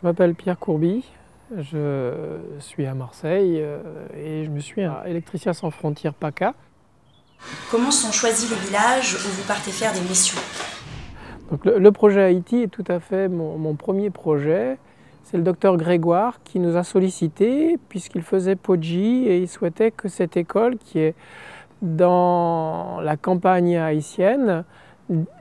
Je m'appelle Pierre Courby, je suis à Marseille et je me suis un électricien sans frontières PACA. Comment sont choisis les villages où vous partez faire des missions? Donc le projet Haïti est tout à fait mon premier projet. C'est le docteur Grégoire qui nous a sollicité puisqu'il faisait PODGI et il souhaitait que cette école qui est dans la campagne haïtienne,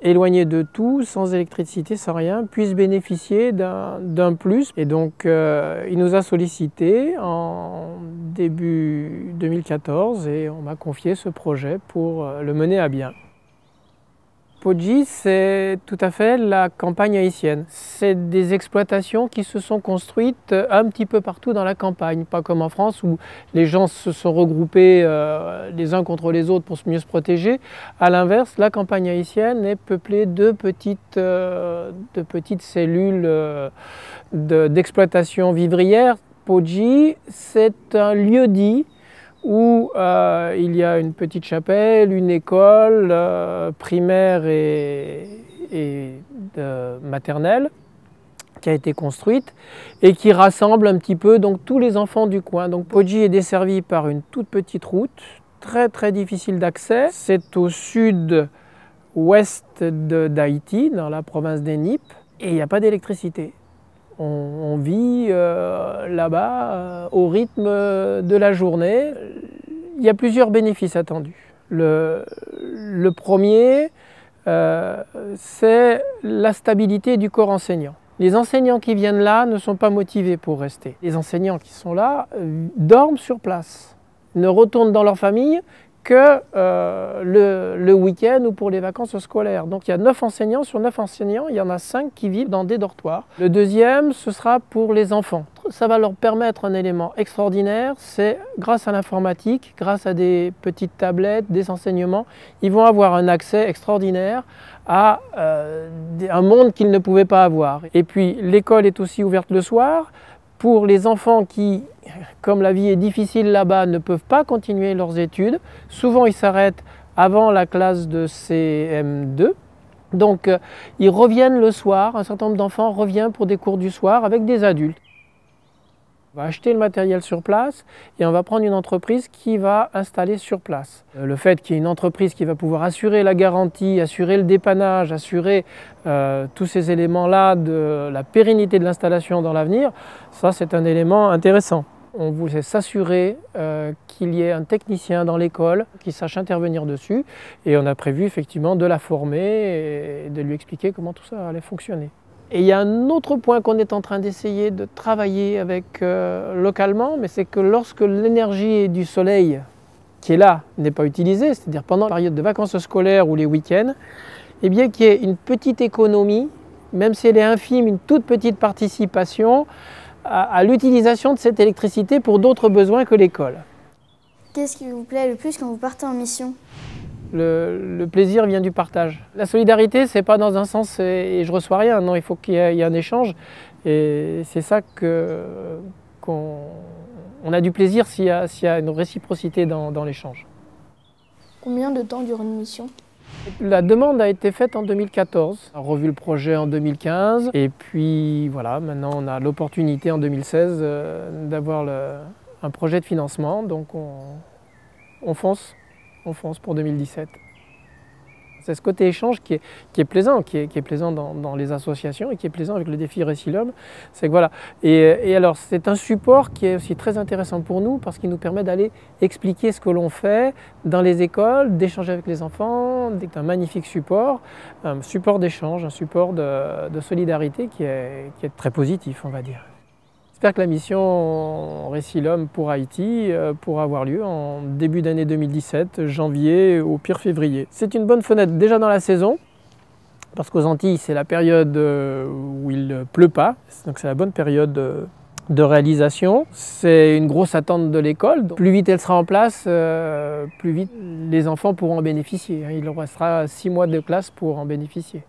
éloignée de tout, sans électricité, sans rien, puisse bénéficier d'un plus. Et donc il nous a sollicité en début 2014 et on m'a confié ce projet pour le mener à bien. PODGI, c'est tout à fait la campagne haïtienne. C'est des exploitations qui se sont construites un petit peu partout dans la campagne, pas comme en France où les gens se sont regroupés les uns contre les autres pour mieux se protéger. À l'inverse, la campagne haïtienne est peuplée de petites cellules d'exploitation vivrière. PODGI, c'est un lieu-dit où il y a une petite chapelle, une école primaire et maternelle qui a été construite et qui rassemble un petit peu donc, tous les enfants du coin. Donc PODGI est desservi par une toute petite route, très difficile d'accès. C'est au sud-ouest d'Haïti, dans la province d'Enip, et il n'y a pas d'électricité. On vit là-bas au rythme de la journée. Il y a plusieurs bénéfices attendus. Le premier, c'est la stabilité du corps enseignant. Les enseignants qui viennent là ne sont pas motivés pour rester. Les enseignants qui sont là dorment sur place, ne retournent dans leur famille que le week-end ou pour les vacances scolaires. Donc il y a 9 enseignants, sur 9 enseignants, il y en a 5 qui vivent dans des dortoirs. Le deuxième, ce sera pour les enfants. Ça va leur permettre un élément extraordinaire, c'est grâce à l'informatique, grâce à des petites tablettes, des enseignements, ils vont avoir un accès extraordinaire à un monde qu'ils ne pouvaient pas avoir. Et puis l'école est aussi ouverte le soir. Pour les enfants qui, comme la vie est difficile là-bas, ne peuvent pas continuer leurs études, souvent ils s'arrêtent avant la classe de CM2. Donc ils reviennent le soir, un certain nombre d'enfants reviennent pour des cours du soir avec des adultes. On va acheter le matériel sur place et on va prendre une entreprise qui va installer sur place. Le fait qu'il y ait une entreprise qui va pouvoir assurer la garantie, assurer le dépannage, assurer tous ces éléments-là de la pérennité de l'installation dans l'avenir, ça c'est un élément intéressant. On voulait s'assurer qu'il y ait un technicien dans l'école qui sache intervenir dessus et on a prévu effectivement de la former et de lui expliquer comment tout ça allait fonctionner. Et il y a un autre point qu'on est en train d'essayer de travailler avec localement, mais c'est que lorsque l'énergie du soleil qui est là n'est pas utilisée, c'est-à-dire pendant la période de vacances scolaires ou les week-ends, eh bien qu'il y ait une petite économie, même si elle est infime, une toute petite participation à l'utilisation de cette électricité pour d'autres besoins que l'école. Qu'est-ce qui vous plaît le plus quand vous partez en mission ? Le plaisir vient du partage. La solidarité, c'est pas dans un sens et je reçois rien. Non, il faut qu'il y ait un échange. Et c'est ça qu'on a du plaisir s'il y a une réciprocité dans l'échange. Combien de temps dure une mission ? La demande a été faite en 2014. On a revu le projet en 2015. Et puis voilà, maintenant on a l'opportunité en 2016 d'avoir un projet de financement. Donc on fonce. On fonce pour 2017. C'est ce côté échange qui est plaisant, qui est plaisant dans les associations et qui est plaisant avec le défi Récilum. C'est que voilà. Et alors c'est un support qui est aussi très intéressant pour nous parce qu'il nous permet d'aller expliquer ce que l'on fait dans les écoles, d'échanger avec les enfants. C'est un magnifique support, un support d'échange, un support de solidarité qui est très positif, on va dire. J'espère que la mission Récilum pour Haïti pourra avoir lieu en début d'année 2017, janvier au pire février. C'est une bonne fenêtre déjà dans la saison, parce qu'aux Antilles c'est la période où il ne pleut pas, donc c'est la bonne période de réalisation. C'est une grosse attente de l'école, plus vite elle sera en place, plus vite les enfants pourront en bénéficier. Il leur restera 6 mois de classe pour en bénéficier.